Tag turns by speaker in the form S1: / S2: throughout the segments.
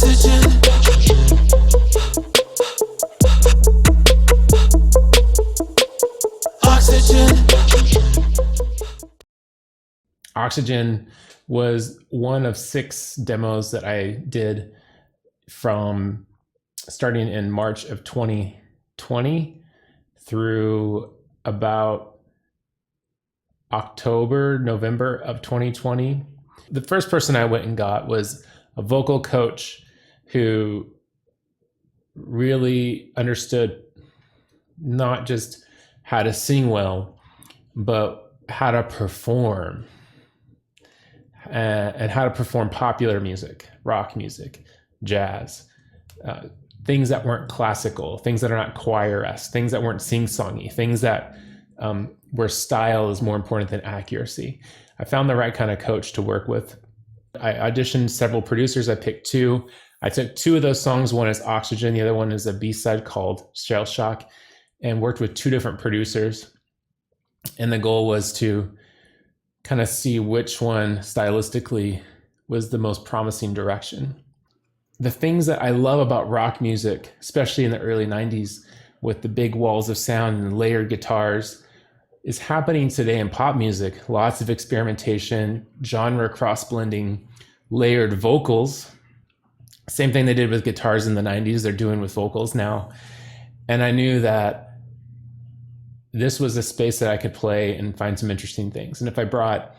S1: Oxygen.
S2: Oxygen was one of 6 demos that I did from starting in March of 2020 through about November of 2020. The first person I went and got was a vocal coach who really understood not just how to sing well, but how to perform and how to perform popular music, rock music, jazz, things that weren't classical, things that are not choir-esque, things that weren't sing-songy, things that where style is more important than accuracy. I found the right kind of coach to work with. I auditioned several producers. I picked 2. I took 2 of those songs. One is Oxygen. The other one is a B-side called Shell Shock, and worked with 2 different producers. And the goal was to kind of see which one stylistically was the most promising direction. The things that I love about rock music, especially in the early 90s with the big walls of sound and layered guitars, is happening today in pop music. Lots of experimentation, genre cross-blending, layered vocals. Same thing they did with guitars in the 90s, they're doing with vocals now. And I knew that this was a space that I could play and find some interesting things. And if I brought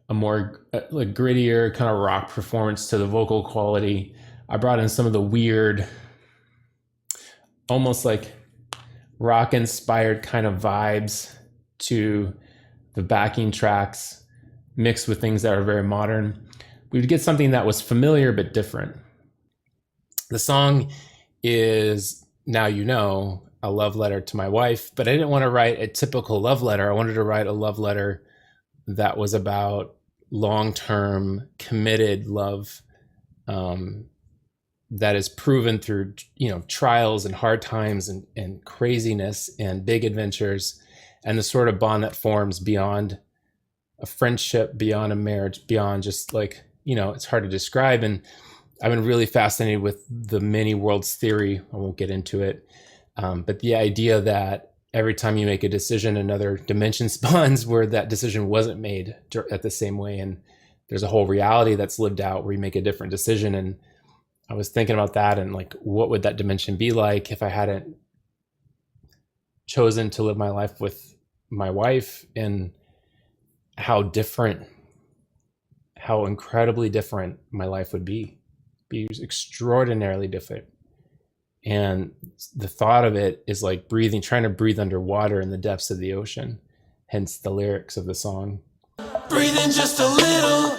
S2: a more like grittier kind of rock performance to the vocal quality, I brought in some of the weird, almost like rock-inspired kind of vibes to the backing tracks, mixed with things that are very modern, we would get something that was familiar but different. The song is Now You Know, a love letter to my wife, but I didn't want to write a typical love letter. I wanted to write a love letter that was about long-term committed love, that is proven through, trials and hard times and craziness and big adventures, and the sort of bond that forms beyond a friendship, beyond a marriage, beyond just it's hard to describe. And I've been really fascinated with the many worlds theory. I won't get into it. But the idea that every time you make a decision, another dimension spawns where that decision wasn't made at the same way. And there's a whole reality that's lived out where you make a different decision. And I was thinking about that and what would that dimension be like if I hadn't chosen to live my life with my wife, and how incredibly different my life would be extraordinarily different. And the thought of it is like trying to breathe underwater in the depths of the ocean, hence the lyrics of the song.
S1: Breathing just a little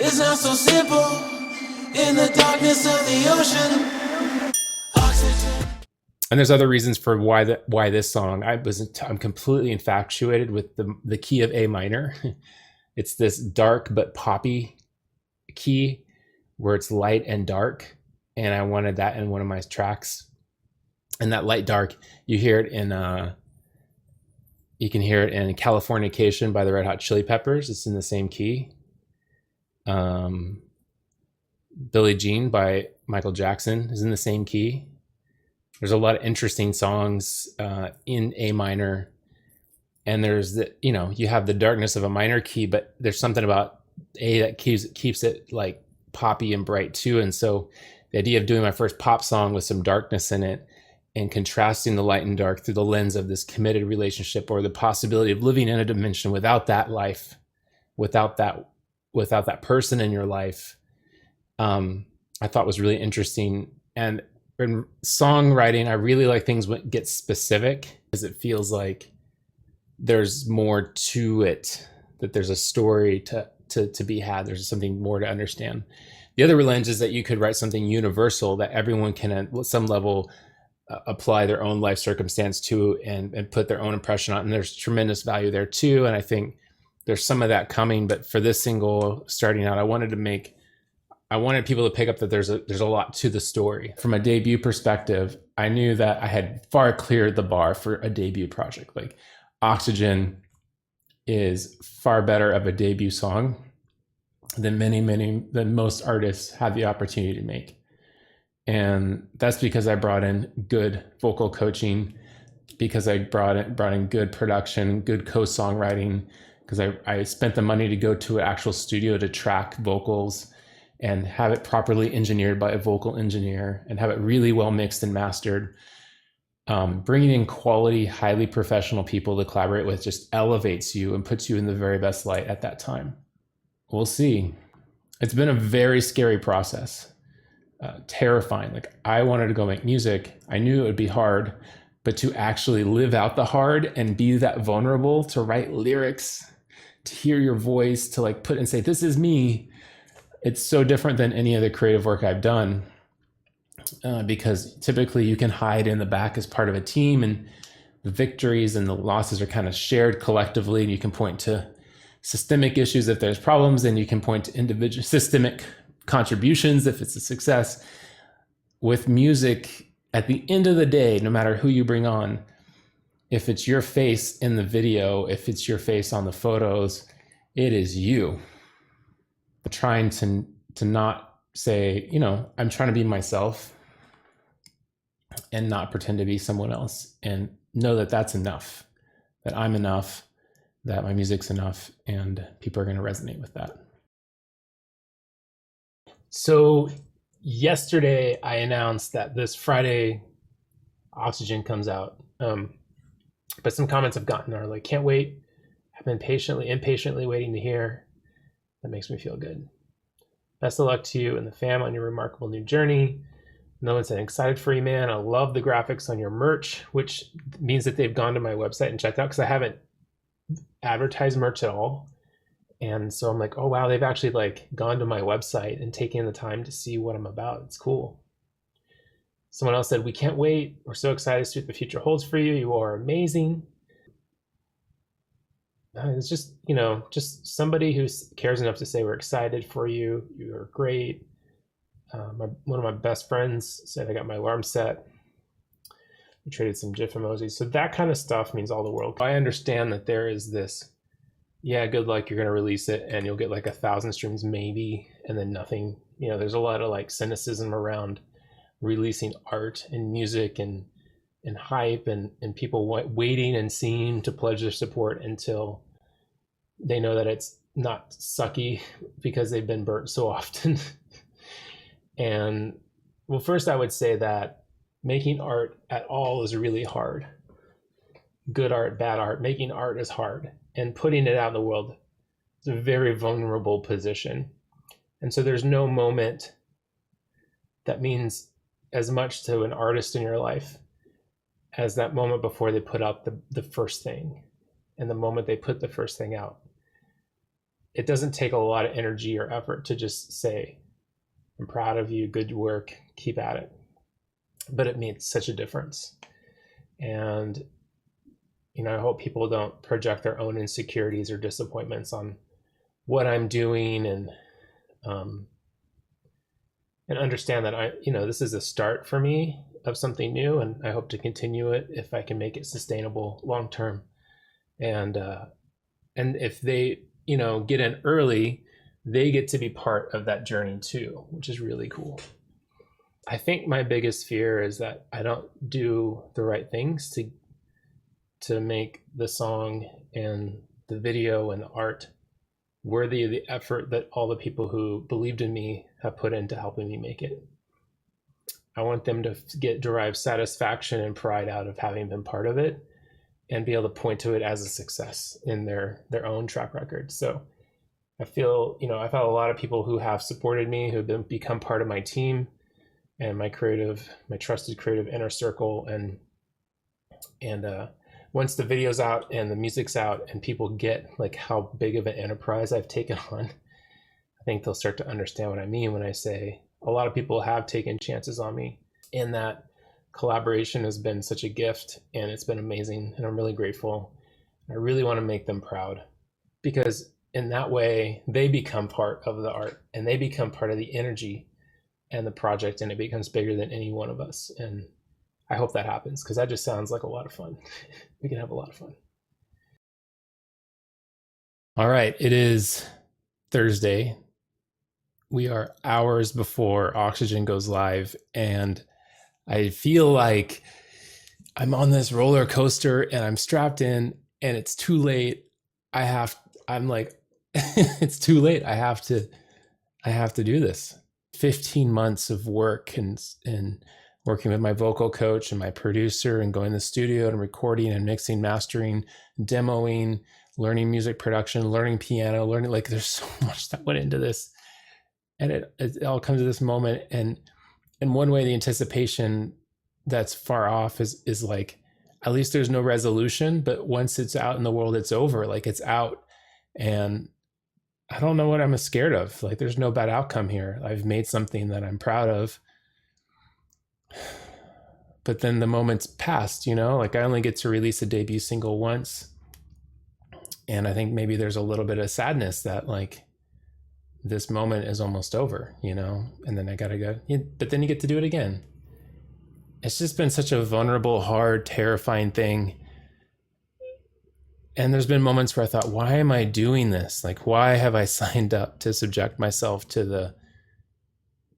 S1: is not so simple in the darkness of the ocean. Oxygen.
S2: And there's other reasons for why this song. I'm completely infatuated with the key of A minor. It's this dark but poppy key where it's light and dark, and I wanted that in one of my tracks. And that light dark, you hear it in you can hear it in Californication by the Red Hot Chili Peppers. It's in the same key. Billie Jean by Michael Jackson is in the same key. There's a lot of interesting songs in A minor, and there's you have the darkness of a minor key, but there's something about A that keeps it like poppy and bright too. And so the idea of doing my first pop song with some darkness in it and contrasting the light and dark through the lens of this committed relationship, or the possibility of living in a dimension without that life, without that person in your life, I thought was really interesting. And in songwriting, I really like things when it gets specific, because it feels like there's more to it, that there's a story to be had. There's something more to understand. The other lens is that you could write something universal that everyone can at some level apply their own life circumstance to and put their own impression on. And there's tremendous value there too. And I think there's some of that coming. But for this single starting out, I wanted people to pick up that there's a lot to the story. From a debut perspective, I knew that I had far cleared the bar for a debut project. Like Oxygen is far better of a debut song than most artists have the opportunity to make. And that's because I brought in good vocal coaching, because I brought in good production, good co-songwriting, because I spent the money to go to an actual studio to track vocals and have it properly engineered by a vocal engineer and have it really well mixed and mastered. Bringing in quality, highly professional people to collaborate with just elevates you and puts you in the very best light at that time. We'll see. It's been a very scary process, terrifying. Like, I wanted to go make music. I knew it would be hard, but to actually live out the hard and be that vulnerable, to write lyrics, to hear your voice, to like put and say, this is me. It's so different than any other creative work I've done. Because typically you can hide in the back as part of a team, and the victories and the losses are kind of shared collectively, and you can point to systemic issues if there's problems, and you can point to individual systemic contributions if it's a success. With music, at the end of the day, no matter who you bring on, if it's your face in the video, if it's your face on the photos, it is you. Trying to not say, I'm trying to be myself and not pretend to be someone else, and know that that's enough, that I'm enough, that my music's enough, and people are going to resonate with that. So yesterday I announced that this Friday Oxygen comes out. But some comments I've gotten are like, can't wait. I've been impatiently waiting to hear. That makes me feel good. Best of luck to you and the fam on your remarkable new journey. No one said, excited for you, man. I love the graphics on your merch, which means that they've gone to my website and checked out, because I haven't advertised merch at all. And so I'm like, oh, wow, they've actually like gone to my website and taken the time to see what I'm about. It's cool. Someone else said, we can't wait. We're so excited to see what the future holds for you. You are amazing. It's just, just somebody who cares enough to say we're excited for you. You're great. One of my best friends said I got my alarm set. We traded some GIF emojis. So that kind of stuff means all the world. I understand that there is this, good luck, you're going to release it and you'll get like 1,000 streams maybe, and then nothing. There's a lot of like cynicism around releasing art and music and hype and people waiting and seeing to pledge their support until they know that it's not sucky because they've been burnt so often. And well, first I would say that making art at all is really hard. Good art, bad art, making art is hard, and putting it out in the world is a very vulnerable position. And so there's no moment that means as much to an artist in your life as that moment before they put out the first thing, and the moment they put the first thing out. It doesn't take a lot of energy or effort to just say, I'm proud of you, good work, keep at it. But it makes such a difference. And, I hope people don't project their own insecurities or disappointments on what I'm doing, and understand that this is a start for me of something new, and I hope to continue it if I can make it sustainable long term. And if they, get in early, they get to be part of that journey too, which is really cool. I think my biggest fear is that I don't do the right things to make the song and the video and the art worthy of the effort that all the people who believed in me have put into helping me make it. I want them to derive satisfaction and pride out of having been part of it, and be able to point to it as a success in their own track record. So I feel, I've had a lot of people who have supported me, who have become part of my team and my trusted creative inner circle. And once the video's out and the music's out and people get like how big of an enterprise I've taken on, I think they'll start to understand what I mean when I say a lot of people have taken chances on me, and that collaboration has been such a gift, and it's been amazing, and I'm really grateful. I really want to make them proud, because in that way they become part of the art, and they become part of the energy and the project, and it becomes bigger than any one of us. And I hope that happens, because that just sounds like a lot of fun. We can have a lot of fun. All right, it is Thursday. We are hours before Oxygen goes live, and I feel like I'm on this roller coaster and I'm strapped in and it's too late. I'm like, it's too late. I have to do this. 15 months of work and working with my vocal coach and my producer and going to the studio and recording and mixing, mastering, demoing, learning music production, learning piano, learning, like there's so much that went into this. And it all comes to this moment. And in one way, the anticipation that's far off is like, at least there's no resolution, but once it's out in the world, it's over, like it's out. And I don't know what I'm scared of. Like there's no bad outcome here. I've made something that I'm proud of. But then the moment's passed, you know, like I only get to release a debut single once. And I think maybe there's a little bit of sadness that like this moment is almost over, you know, and then I gotta go, but then you get to do it again. It's just been such a vulnerable, hard, terrifying thing. And there's been moments where I thought, why am I doing this? Like, why have I signed up to subject myself to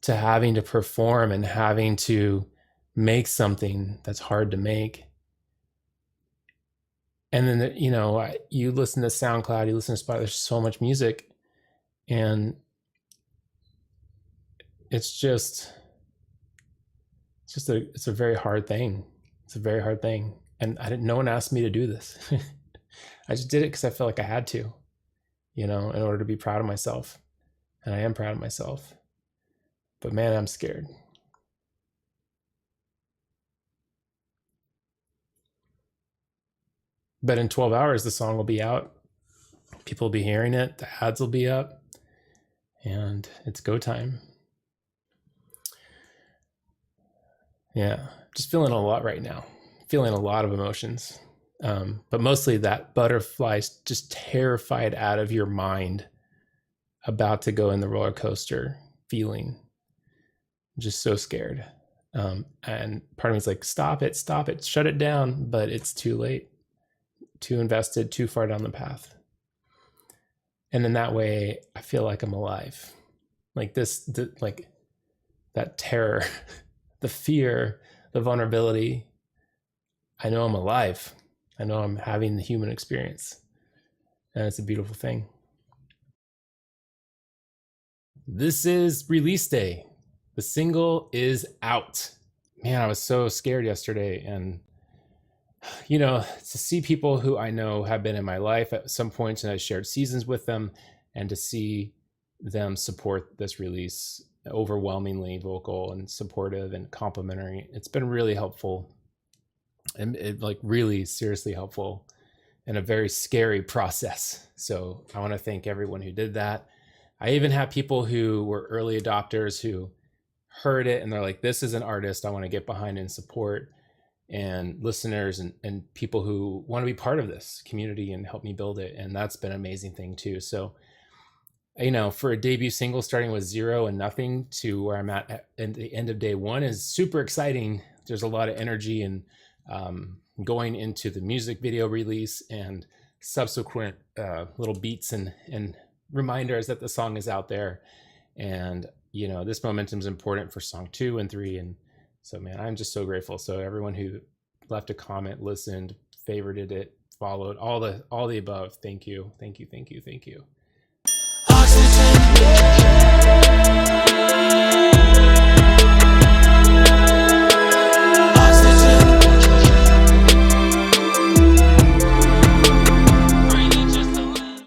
S2: having to perform and having to make something that's hard to make? And then, you know, you listen to SoundCloud, you listen to Spotify, there's so much music, and it's a very hard thing. It's a very hard thing. And no one asked me to do this. I just did it because I felt like I had to, you know, in order to be proud of myself. And I am proud of myself. But man, I'm scared. But in 12 hours, the song will be out. People will be hearing it. The ads will be up. And it's go time. Yeah, just feeling a lot right now. Feeling a lot of emotions. But mostly that butterflies just terrified out of your mind, about to go in the roller coaster feeling. Just so scared. And part of me is like, stop it, shut it down. But it's too late, too invested, too far down the path. And in that way, I feel like I'm alive. Like like that terror, the fear, the vulnerability. I know I'm alive. I know I'm having the human experience. And it's a beautiful thing. This is release day. The single is out. Man, I was so scared yesterday. And, you know, to see people who I know have been in my life at some points and I shared seasons with them, and to see them support this release, overwhelmingly vocal and supportive and complimentary, it's been really helpful. And it like really seriously helpful in a very scary process. So I want to thank everyone who did that. I even have people who were early adopters who heard it and they're like, this is an artist I want to get behind and support, and listeners and people who want to be part of this community and help me build it. And that's been an amazing thing too. So, you know, for a debut single, starting with 0 and nothing to where I'm at the end of day 1 is super exciting. There's a lot of energy and going into the music video release and subsequent little beats and reminders that the song is out there. And, you know, this momentum is important for song 2 and 3. And so, man, I'm just so grateful. So everyone who left a comment, listened, favorited it, followed, all the above, thank you.